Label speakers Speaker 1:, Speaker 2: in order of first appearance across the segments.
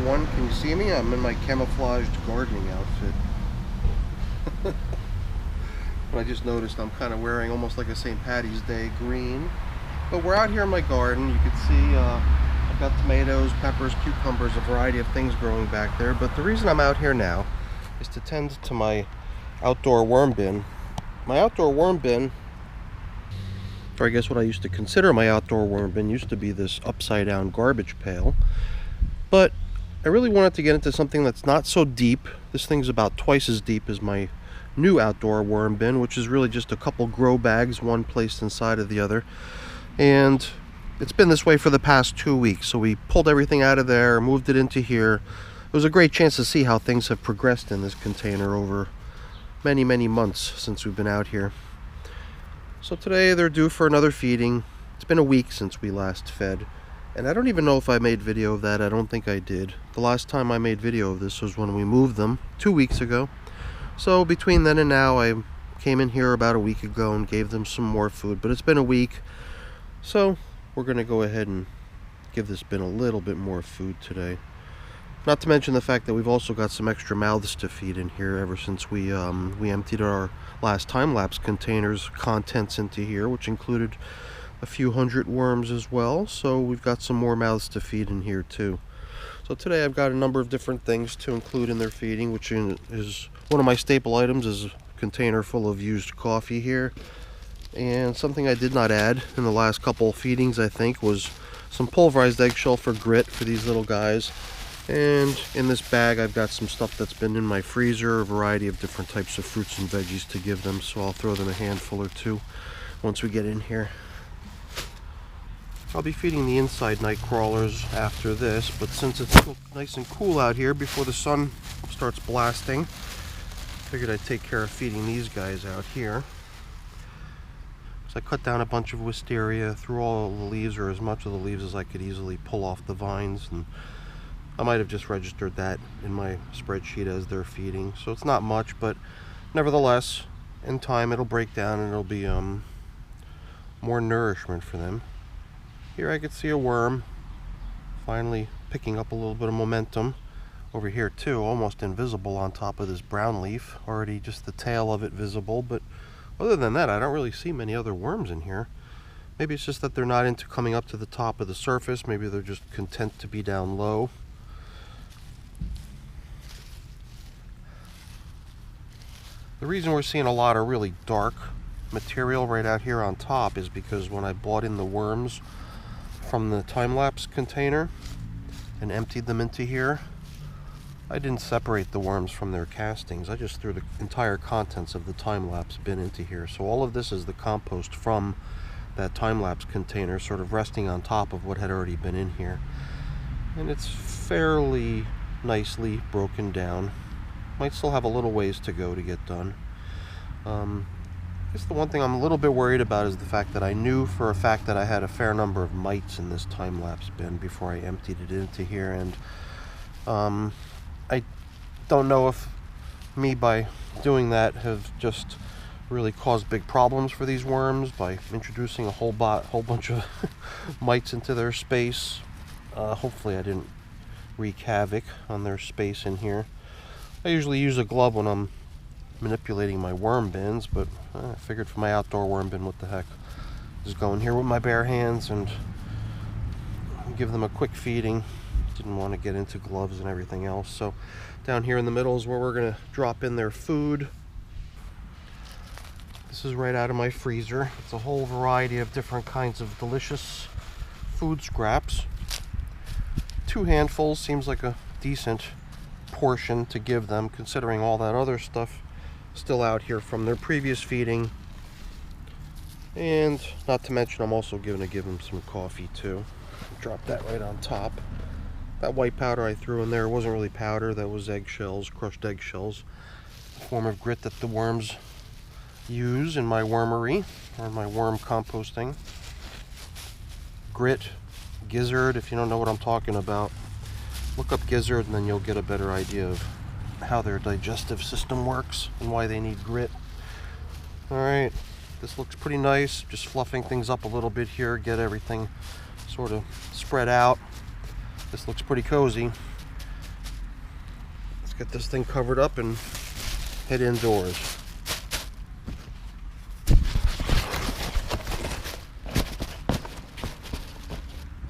Speaker 1: everyone. Can you see me? I'm in my camouflaged gardening outfit. But I just noticed I'm kind of wearing almost like a St. Patty's Day green. But we're out here in my garden. You can see I've got tomatoes, peppers, cucumbers, a variety of things growing back there. But the reason I'm out here now is to tend to my outdoor worm bin. My outdoor worm bin, or I guess what I used to consider my outdoor worm bin, used to be this upside down garbage pail. But I really wanted to get into something that's not so deep. This thing's about twice as deep as my new outdoor worm bin, which is really just a couple grow bags, one placed inside of the other. And it's been this way for the past 2 weeks. So we pulled everything out of there, moved it into here. It was a great chance to see how things have progressed in this container over many months since we've been out here. So today they're due for another feeding. It's been a week since we last fed. And I don't even know if I made video of that. I don't think I did. The last time I made video of this was when we moved them 2 weeks ago. So between then and now, I came in here about a week ago and gave them some more food. But it's been a week. So we're going to go ahead and give this bin a little bit more food today. Not to mention the fact that we've also got some extra mouths to feed in here ever since we emptied our last time-lapse container's contents into here, which included a few hundred worms as well. So we've got some more mouths to feed in here too. So today I've got a number of different things to include in their feeding, which is one of my staple items is a container full of used coffee here. And something I did not add in the last couple feedings, I think, was some pulverized eggshell for grit for these little guys. And in this bag I've got some stuff that's been in my freezer, a variety of different types of fruits and veggies to give them, so I'll throw them a handful or two once we get in here. I'll be feeding the inside night crawlers after this, but since it's still nice and cool out here before the sun starts blasting, I figured I'd take care of feeding these guys out here. So I cut down a bunch of wisteria, threw all the leaves, or as much of the leaves as I could easily pull off the vines, and I might have just registered that in my spreadsheet as they're feeding. So it's not much, but nevertheless, in time it'll break down and it'll be more nourishment for them. Here I could see a worm finally picking up a little bit of momentum. Over here too, almost invisible on top of this brown leaf. Already just the tail of it visible, but other than that I don't really see many other worms in here. Maybe it's just that they're not into coming up to the top of the surface. Maybe they're just content to be down low. The reason we're seeing a lot of really dark material right out here on top is because when I brought in the worms from the time-lapse container and emptied them into here, I didn't separate the worms from their castings. I just threw the entire contents of the time-lapse bin into here. So all of this is the compost from that time-lapse container sort of resting on top of what had already been in here. And it's fairly nicely broken down. Might still have a little ways to go to get done. I guess the one thing I'm a little bit worried about is the fact that I knew for a fact that I had a fair number of mites in this time-lapse bin before I emptied it into here, and I don't know if me by doing that have just really caused big problems for these worms by introducing a whole bunch of mites into their space. Hopefully I didn't wreak havoc on their space in here. I usually use a glove when I'm manipulating my worm bins, but I figured for my outdoor worm bin, what the heck, just go in here with my bare hands and give them a quick feeding. Didn't want to get into gloves and everything else. So down here in the middle is where we're going to drop in their food. This is right out of my freezer. It's a whole variety of different kinds of delicious food scraps. 2 handfuls seems like a decent portion to give them, considering all that other stuff still out here from their previous feeding. And not to mention I'm also going to give them some coffee too. Drop that right on top. That white powder I threw in there wasn't really powder, that was eggshells, crushed eggshells, a form of grit that the worms use in my wormery, or my worm composting. Grit, gizzard, if you don't know what I'm talking about, look up gizzard and then you'll get a better idea of how their digestive system works and why they need grit. Alright, this looks pretty nice. Just fluffing things up a little bit here, get everything sort of spread out. This looks pretty cozy. get this thing covered up and head indoors.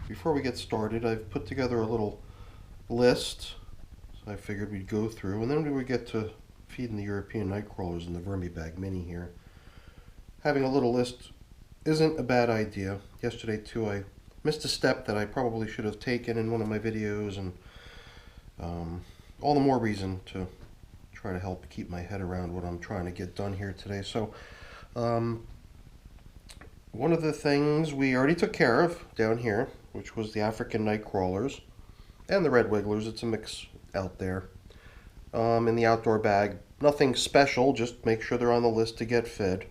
Speaker 1: Before we get started, I've put together a little list. So I figured we'd go through, and then we would get to feeding the European nightcrawlers in the Vermibag Mini here. Having a little list isn't a bad idea. Yesterday too, I missed a step that I probably should have taken in one of my videos, and all the more reason to try to help keep my head around what I'm trying to get done here today. So one of the things we already took care of down here, which was the African nightcrawlers and the red wigglers. It's a mix out there. In the outdoor bag, nothing special, just make sure they're on the list to get fed.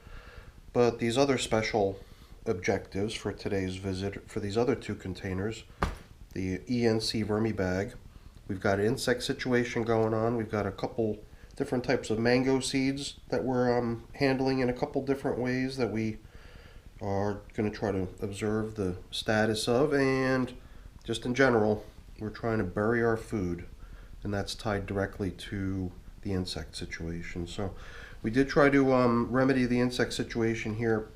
Speaker 1: But these other special objectives for today's visit, for these other two containers, the ENC Vermibag, we've got an insect situation going on. We've got a couple different types of mango seeds that we're handling in a couple different ways that we are going to try to observe the status of, and just in general, we're trying to bury our food, and that's tied directly to the insect situation. So we did try to remedy the insect situation here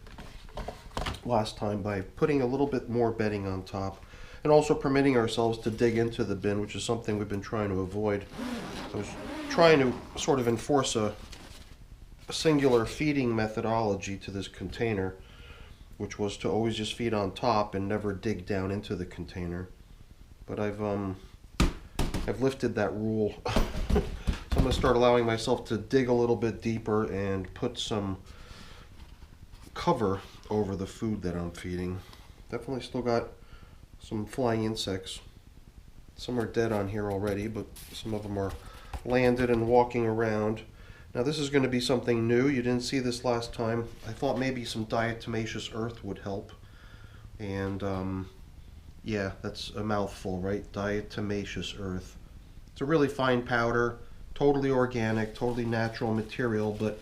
Speaker 1: last time by putting a little bit more bedding on top, and also permitting ourselves to dig into the bin, which is something we've been trying to avoid. I was trying to sort of enforce a singular feeding methodology to this container, which was to always just feed on top and never dig down into the container. But I've lifted that rule. So I'm going to start allowing myself to dig a little bit deeper and put some cover over the food that I'm feeding. Definitely still got some flying insects. Some are dead on here already, but some of them are landed and walking around. Now this is going to be something new. You didn't see this last time. I thought maybe some diatomaceous earth would help. And yeah, that's a mouthful, right? Diatomaceous earth. It's a really fine powder, totally organic, totally natural material, but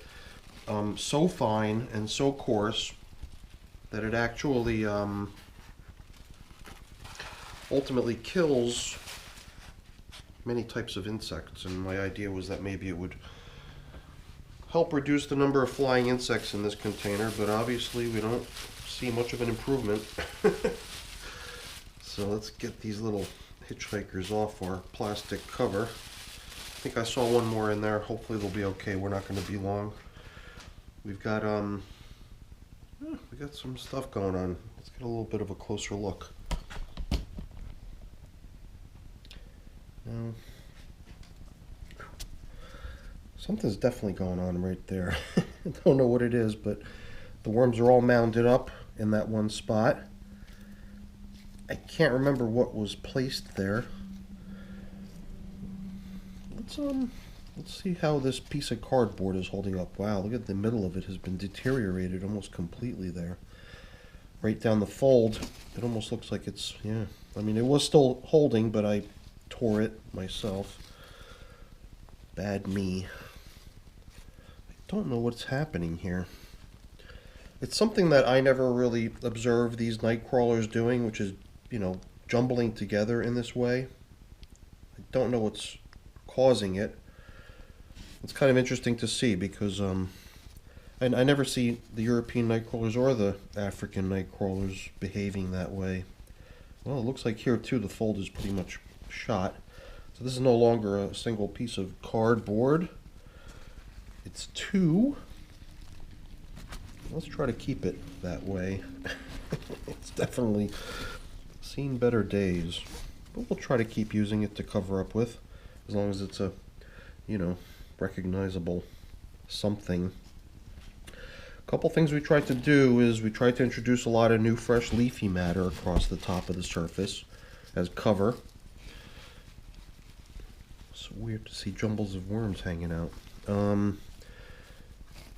Speaker 1: so fine and so coarse that it actually ultimately kills many types of insects. And my idea was that maybe it would help reduce the number of flying insects in this container, but obviously we don't see much of an improvement. So let's get these little hitchhikers off our plastic cover. I think I saw one more in there. Hopefully they'll be okay. We're not going to be long. We've got we got some stuff going on. Let's get a little bit of a closer look. Now, something's definitely going on right there. I don't know what it is, but the worms are all mounded up in that one spot. I can't remember what was placed there. Let's see how this piece of cardboard is holding up. Wow, look at the middle of it has been deteriorated almost completely there. Right down the fold, it almost looks like it's, yeah. I mean, it was still holding, but I tore it myself. Bad me. I don't know what's happening here. It's something that I never really observed these night crawlers doing, which is, you know, jumbling together in this way. I don't know what's causing it. It's kind of interesting to see because I never see the European night crawlers or the African night crawlers behaving that way. Well, it looks like here too the fold is pretty much shot. So this is no longer a single piece of cardboard. It's two. Let's try to keep it that way. It's definitely seen better days. But we'll try to keep using it to cover up with, as long as it's a, you know, recognizable something. A couple things we tried to do is we tried to introduce a lot of new fresh leafy matter across the top of the surface as cover. It's weird to see jumbles of worms hanging out.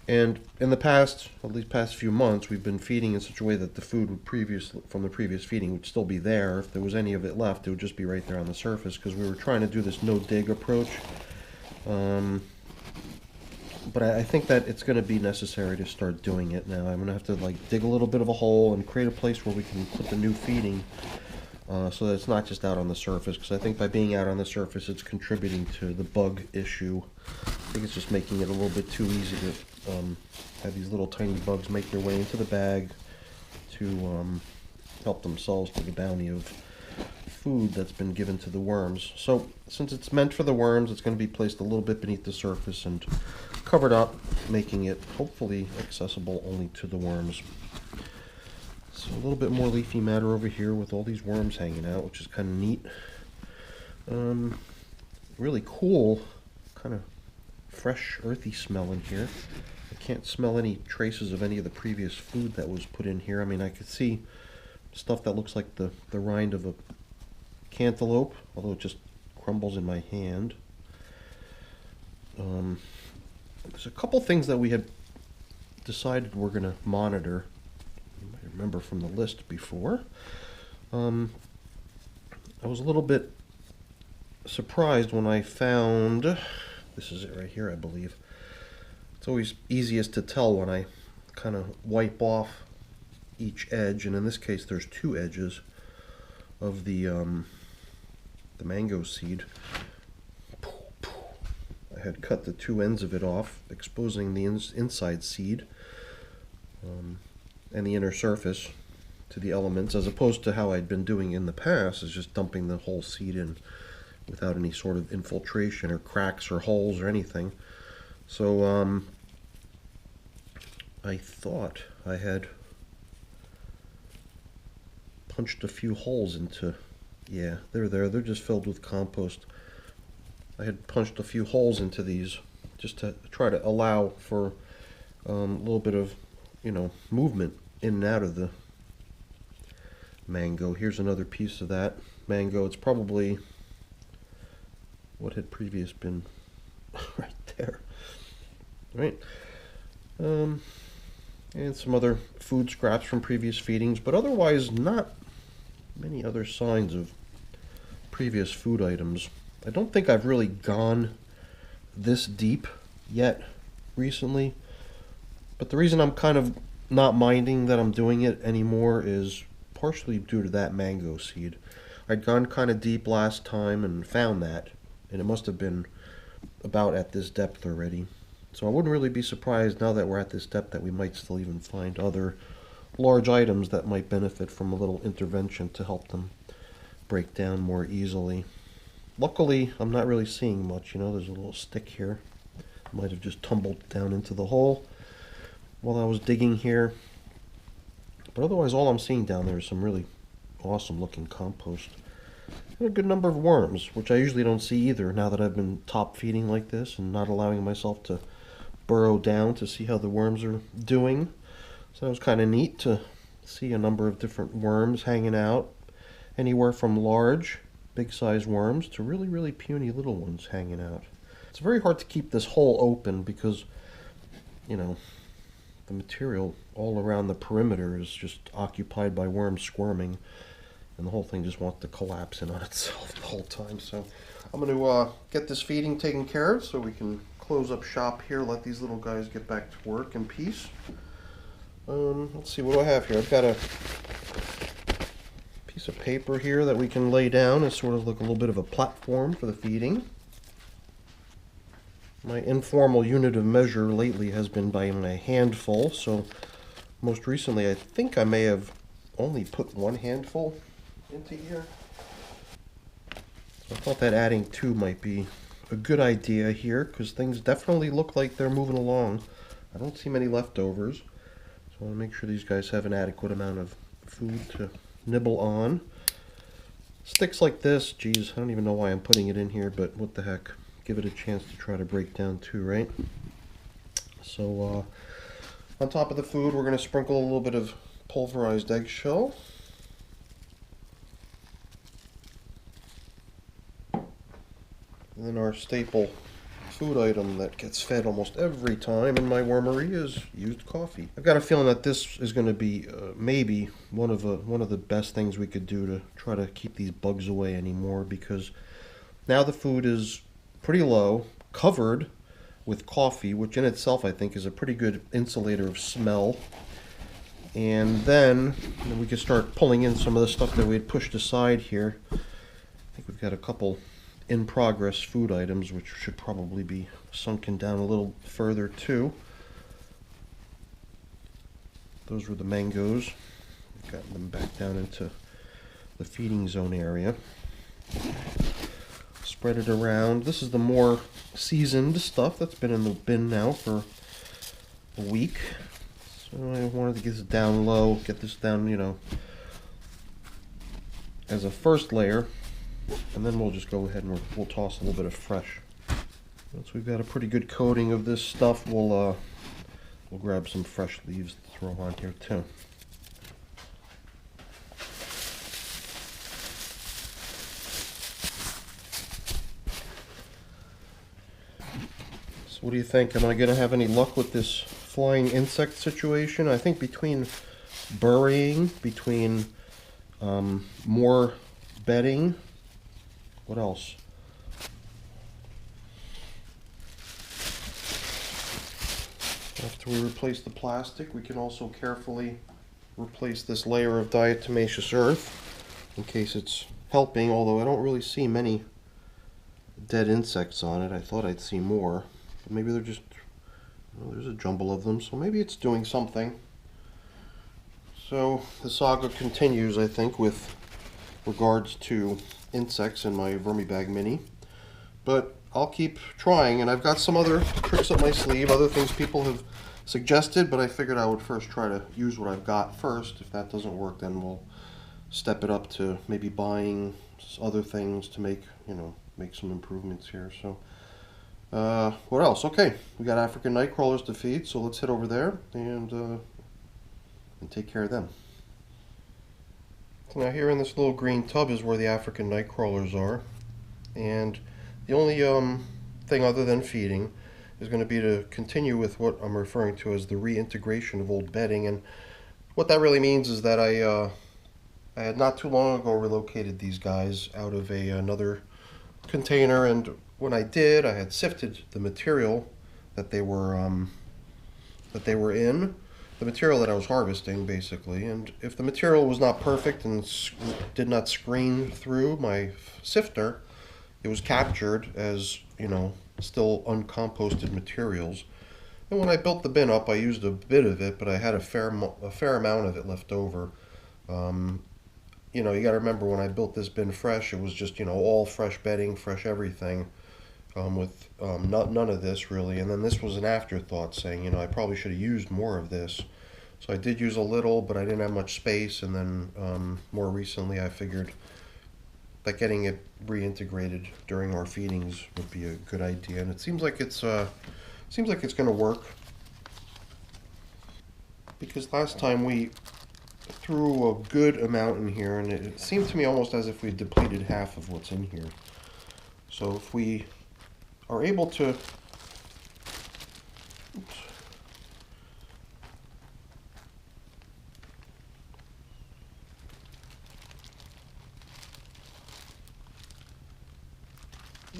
Speaker 1: And in the past, at least past few months, we've been feeding in such a way that the food would from the previous feeding would still be there. If there was any of it left, it would just be right there on the surface, because we were trying to do this no-dig approach. But I think that it's going to be necessary to start doing it now. I'm going to have to like dig a little bit of a hole and create a place where we can put the new feeding so that it's not just out on the surface, because I think by being out on the surface it's contributing to the bug issue. I think it's just making it a little bit too easy to have these little tiny bugs make their way into the bag to help themselves to the bounty of food that's been given to the worms. So since it's meant for the worms, it's going to be placed a little bit beneath the surface and covered up, making it hopefully accessible only to the worms. So a little bit more leafy matter over here with all these worms hanging out, which is kind of neat. Really cool, kind of fresh, earthy smell in here. I can't smell any traces of any of the previous food that was put in here. I mean, I could see stuff that looks like the rind of a cantaloupe, although it just crumbles in my hand. There's a couple things that we had decided we're going to monitor. You might remember from the list before. I was a little bit surprised when I found, this is it right here, I believe. It's always easiest to tell when I kind of wipe off each edge, and in this case there's two edges of the mango seed. I had cut the two ends of it off, exposing the inside seed and the inner surface to the elements, as opposed to how I'd been doing in the past, is just dumping the whole seed in without any sort of infiltration or cracks or holes or anything. So I thought I had punched a few holes into, yeah, they're there. They're just filled with compost. I had punched a few holes into these just to try to allow for a little bit of, you know, movement in and out of the mango. Here's another piece of that mango. It's probably what had previous been right there. Right. And some other food scraps from previous feedings, but otherwise not many other signs of previous food items. I don't think I've really gone this deep yet recently, but the reason I'm kind of not minding that I'm doing it anymore is partially due to that mango seed. I'd gone kind of deep last time and found that, and it must have been about at this depth already. So I wouldn't really be surprised now that we're at this depth that we might still even find other large items that might benefit from a little intervention to help them break down more easily. Luckily, I'm not really seeing much. You know, there's a little stick here. Might have just tumbled down into the hole while I was digging here. But otherwise, all I'm seeing down there is some really awesome looking compost. And a good number of worms, which I usually don't see either now that I've been top feeding like this and not allowing myself to burrow down to see how the worms are doing. So that was kind of neat to see a number of different worms hanging out, anywhere from large, big size worms to really, really puny little ones hanging out. It's very hard to keep this hole open because, you know, the material all around the perimeter is just occupied by worms squirming, and the whole thing just wants to collapse in on itself the whole time. So I'm going to get this feeding taken care of so we can close up shop here, let these little guys get back to work in peace. Let's see, what do I have here? I've got a piece of paper here that we can lay down as sort of like a little bit of a platform for the feeding. My informal unit of measure lately has been by my handful, so most recently I think I may have only put one handful into here. So I thought that adding two might be a good idea here, because things definitely look like they're moving along. I don't see many leftovers, so I want to make sure these guys have an adequate amount of food to nibble on. Sticks like this, geez, I don't even know why I'm putting it in here, but what the heck. Give it a chance to try to break down too, right? So on top of the food, we're going to sprinkle a little bit of pulverized eggshell. And then our staple food item that gets fed almost every time in my wormery is used coffee. I've got a feeling that this is going to be maybe one of the best things we could do to try to keep these bugs away anymore, because now the food is pretty low, covered with coffee, which in itself I think is a pretty good insulator of smell. And then we can start pulling in some of the stuff that we had pushed aside here. I think we've got a couple in progress food items which should probably be sunken down a little further too. Those were the mangoes. We've gotten them back down into the feeding zone area. Spread it around. This is the more seasoned stuff that's been in the bin now for a week. So I wanted to get this down low, get this down, you know, as a first layer, and then we'll just go ahead and we'll toss a little bit of fresh. Once we've got a pretty good coating of this stuff, we'll grab some fresh leaves to throw on here too. So what do you think? Am I going to have any luck with this flying insect situation? I think between burying, between more bedding, what else? After we replace the plastic, we can also carefully replace this layer of diatomaceous earth in case it's helping, although I don't really see many dead insects on it. I thought I'd see more. But maybe they're just, well, there's a jumble of them, so maybe it's doing something. So the saga continues, I think, with regards to insects in my Vermibag Mini. But I'll keep trying, and I've got some other tricks up my sleeve, other things people have suggested, but I figured I would first try to use what I've got first. If that doesn't work, then we'll step it up to maybe buying other things to make, you know, make some improvements here. So what else? Okay, we got African nightcrawlers to feed, so let's head over there and take care of them. So now here in this little green tub is where the African nightcrawlers are, and the only thing other than feeding is going to be to continue with what I'm referring to as the reintegration of old bedding. And what that really means is that I had not too long ago relocated these guys out of another container, and when I did, I had sifted the material that they were in, the material that I was harvesting basically, and if the material was not perfect and did not screen through my sifter, it was captured as, you know, still uncomposted materials. And when I built the bin up, I used a bit of it, but I had a fair amount of it left over. You know, you got to remember, when I built this bin fresh, it was just, you know, all fresh bedding, fresh everything, with none of this really. And then this was an afterthought, saying, you know, I probably should have used more of this. So I did use a little, but I didn't have much space. And then more recently, I figured that getting it reintegrated during our feedings would be a good idea, and it seems like it's going to work, because last time we threw a good amount in here, and it seemed to me almost as if we depleted half of what's in here. So if we are able to,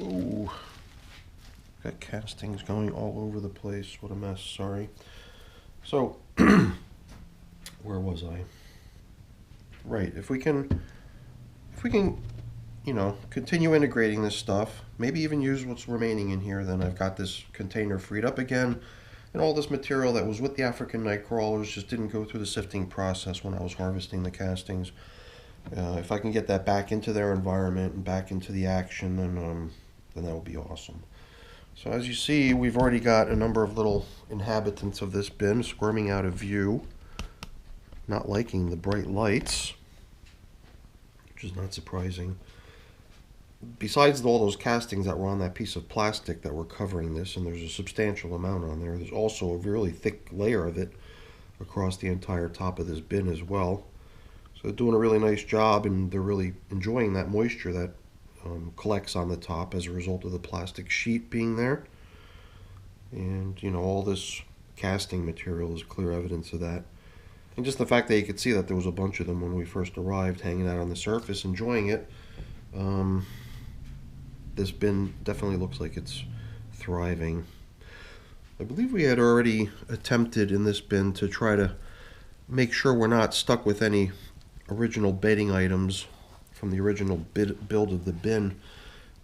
Speaker 1: ooh, got castings going all over the place. What a mess, sorry. So, where was I? Right, if we can, you know, continue integrating this stuff, maybe even use what's remaining in here, then I've got this container freed up again, and all this material that was with the African nightcrawlers just didn't go through the sifting process when I was harvesting the castings. If I can get that back into their environment and back into the action, then that would be awesome. So as you see, we've already got a number of little inhabitants of this bin squirming out of view, not liking the bright lights, which is not surprising. Besides all those castings that were on that piece of plastic that were covering this, and there's a substantial amount on there, there's also a really thick layer of it across the entire top of this bin as well. So they're doing a really nice job, and they're really enjoying that moisture that collects on the top as a result of the plastic sheet being there. And, you know, all this casting material is clear evidence of that. And just the fact that you could see that there was a bunch of them when we first arrived, hanging out on the surface, enjoying it. This bin definitely looks like it's thriving. I believe we had already attempted in this bin to try to make sure we're not stuck with any original bedding items from the original build of the bin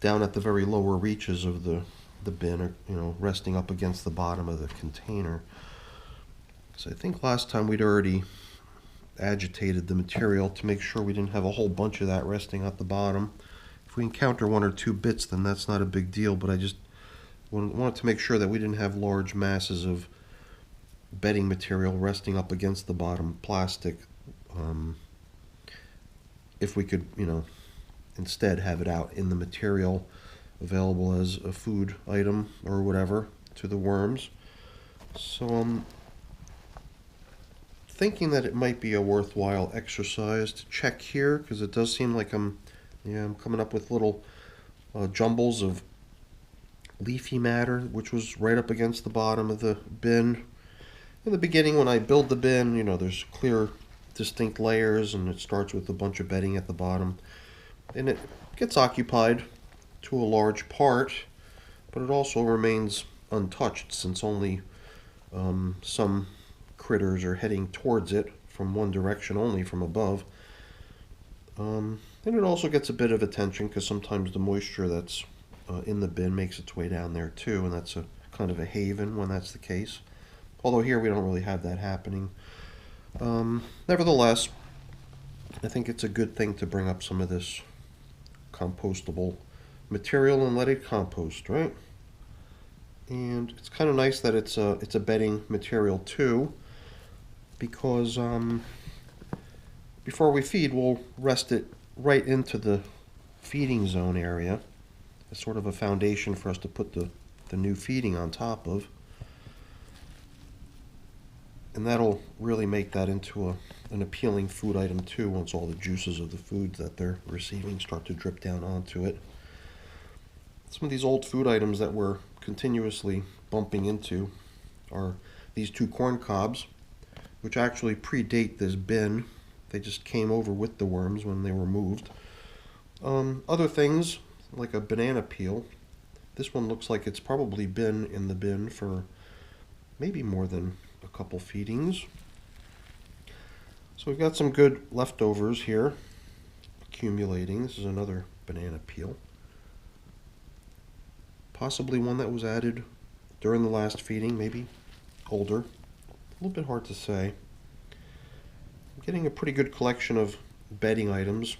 Speaker 1: down at the very lower reaches of the bin, or resting up against the bottom of the container. So I think last time we'd already agitated the material to make sure we didn't have a whole bunch of that resting at the bottom. If we encounter one or two bits, then that's not a big deal, but I just wanted to make sure that we didn't have large masses of bedding material resting up against the bottom plastic. If we could, instead have it out in the material available as a food item or whatever to the worms. So I'm thinking that it might be a worthwhile exercise to check here, because it does seem like I'm coming up with little jumbles of leafy matter, which was right up against the bottom of the bin. In the beginning, when I build the bin, there's clear, distinct layers, and it starts with a bunch of bedding at the bottom. And it gets occupied to a large part, but it also remains untouched, since only some critters are heading towards it from one direction only, from above. And it also gets a bit of attention, because sometimes the moisture that's in the bin makes its way down there too, and that's a kind of a haven when that's the case. Although here we don't really have that happening. Nevertheless, I think it's a good thing to bring up some of this compostable material and let it compost, right? And it's kind of nice that it's a bedding material too, because before we feed, we'll rest it right into the feeding zone area. It's sort of a foundation for us to put the new feeding on top of. And that'll really make that into an appealing food item too, once all the juices of the foods that they're receiving start to drip down onto it. Some of these old food items that we're continuously bumping into are these two corn cobs, which actually predate this bin. They just came over with the worms when they were moved. Other things, like a banana peel. This one looks like it's probably been in the bin for maybe more than a couple feedings. So we've got some good leftovers here accumulating. This is another banana peel. Possibly one that was added during the last feeding, maybe older. A little bit hard to say. I'm getting a pretty good collection of bedding items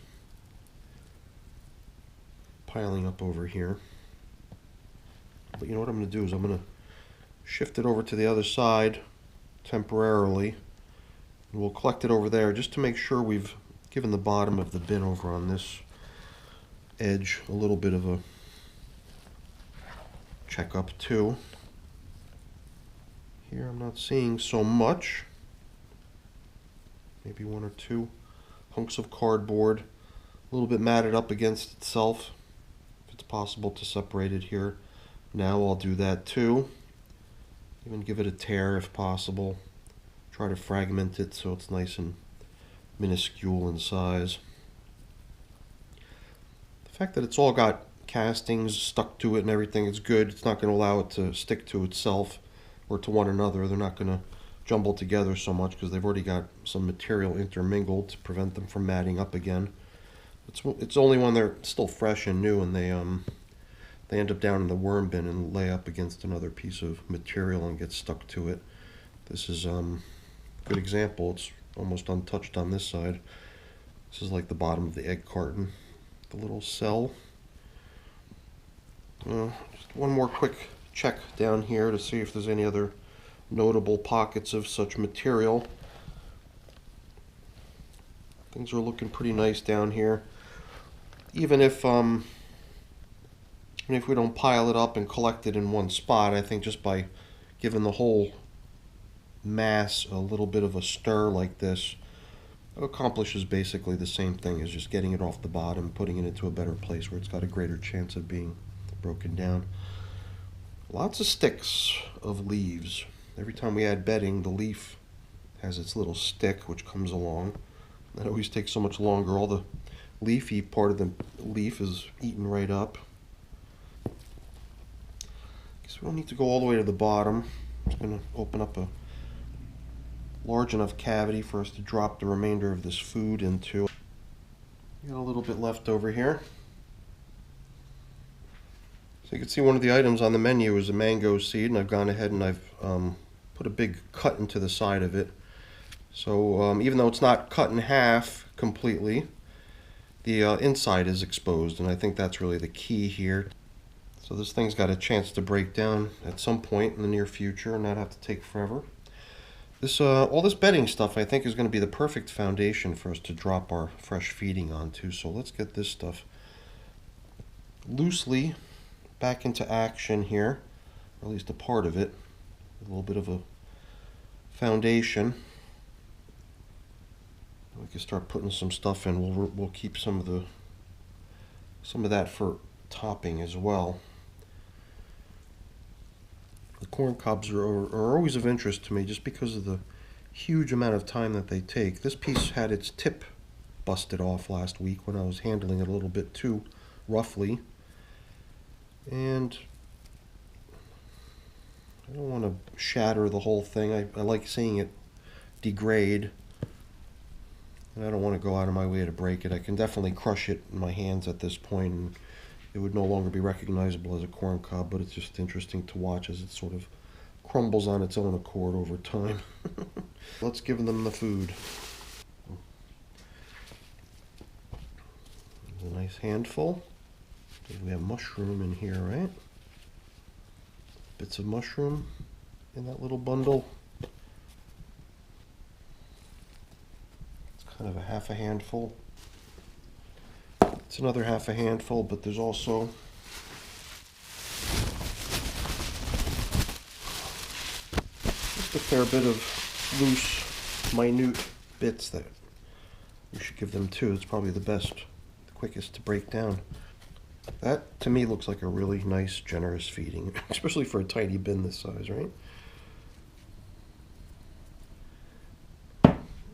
Speaker 1: piling up over here. But you know what I'm going to do is I'm going to shift it over to the other side temporarily, and we'll collect it over there just to make sure we've given the bottom of the bin over on this edge a little bit of a check up too. Here I'm not seeing so much. Maybe one or two hunks of cardboard, a little bit matted up against itself. If it's possible to separate it here, now I'll do that too. Even give it a tear if possible. Try to fragment it so it's nice and minuscule in size. The fact that it's all got castings stuck to it and everything is good. It's not going to allow it to stick to itself or to one another. They're not going to jumble together so much because they've already got some material intermingled to prevent them from matting up again. It's only when they're still fresh and new and they end up down in the worm bin and lay up against another piece of material and get stuck to it. This is a good example. It's almost untouched on this side. This is like the bottom of the egg carton, the little cell. Just one more quick check down here to see if there's any other notable pockets of such material. Things are looking pretty nice down here. Even if we don't pile it up and collect it in one spot, I think just by giving the whole mass a little bit of a stir like this, it accomplishes basically the same thing as just getting it off the bottom, putting it into a better place where it's got a greater chance of being broken down. Lots of sticks of leaves. Every time we add bedding, the leaf has its little stick which comes along. That always takes so much longer. All the leafy part of the leaf is eaten right up. Guess we don't need to go all the way to the bottom. I'm just going to open up a large enough cavity for us to drop the remainder of this food into. Got a little bit left over here. So you can see one of the items on the menu is a mango seed, and I've gone ahead and I've put a big cut into the side of it. So even though it's not cut in half completely, the inside is exposed, and I think that's really the key here. So this thing's got a chance to break down at some point in the near future and not have to take forever. This all this bedding stuff I think is going to be the perfect foundation for us to drop our fresh feeding onto. So let's get this stuff loosely back into action here, or at least a part of it, a little bit of a foundation. We can start putting some stuff in. We'll keep some of that for topping as well. The corn cobs are always of interest to me just because of the huge amount of time that they take. This piece had its tip busted off last week when I was handling it a little bit too roughly. And I don't want to shatter the whole thing. I like seeing it degrade. And I don't want to go out of my way to break it. I can definitely crush it in my hands at this point, and it would no longer be recognizable as a corn cob, but it's just interesting to watch as it sort of crumbles on its own accord over time. Let's give them the food. A nice handful. We have mushroom in here, right? Bits of mushroom in that little bundle. It's kind of a half a handful. It's another half a handful, but there's also just a fair bit of loose, minute bits that you should give them too. It's probably the quickest to break down. That to me looks like a really nice, generous feeding, especially for a tiny bin this size, right?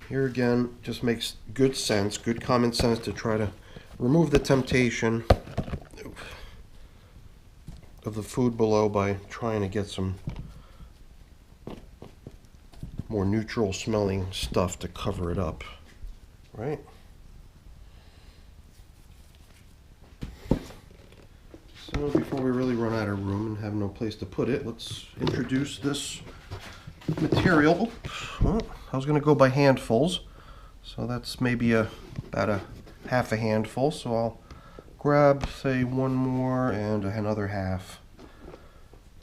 Speaker 1: Here again, just makes good sense, good common sense to try to remove the temptation of the food below by trying to get some more neutral smelling stuff to cover it up, right? So before we really run out of room and have no place to put it, let's introduce this material. Well, I was going to go by handfuls, so that's maybe about a half a handful, so I'll grab, say, one more and another half.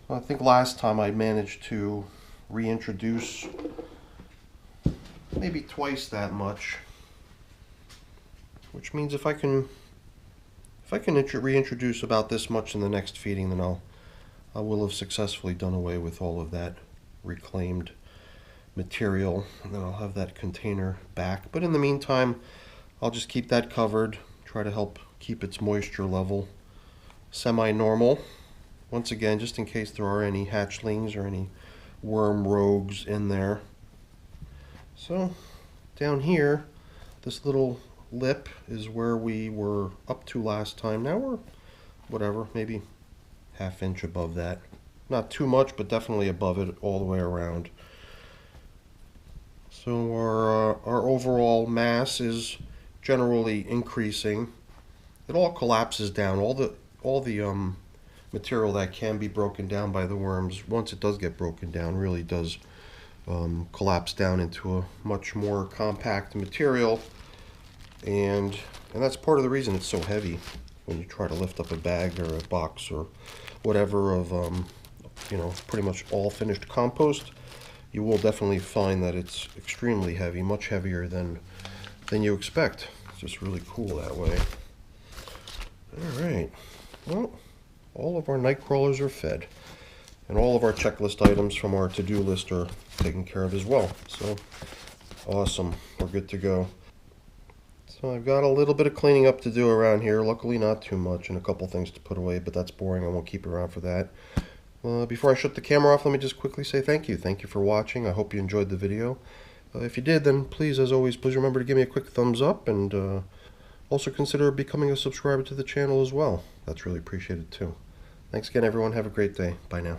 Speaker 1: I think last time I managed to reintroduce maybe twice that much, which means if I can reintroduce about this much in the next feeding, then I will have successfully done away with all of that reclaimed material, and then I'll have that container back. But in the meantime, I'll just keep that covered, try to help keep its moisture level semi-normal. Once again, just in case there are any hatchlings or any worm rogues in there. So down here, this little lip is where we were up to last time. Now we're, whatever, maybe ½ inch above that. Not too much, but definitely above it all the way around. So our overall mass is generally increasing. It all collapses down. All the material that can be broken down by the worms, once it does get broken down, really does collapse down into a much more compact material, and that's part of the reason it's so heavy when you try to lift up a bag or a box or whatever of pretty much all finished compost. You will definitely find that it's extremely heavy, much heavier than you expect. It's just really cool that way. All right, well, all of our night crawlers are fed, and all of our checklist items from our to-do list are taken care of as well. So awesome, we're good to go. So I've got a little bit of cleaning up to do around here, luckily not too much, and a couple things to put away, but that's boring. I won't keep around for that. Before I shut the camera off, let me just quickly say thank you. Thank you for watching. I hope you enjoyed the video. If you did, then please, as always, please remember to give me a quick thumbs up, and also consider becoming a subscriber to the channel as well. That's really appreciated too. Thanks again, everyone. Have a great day. Bye now.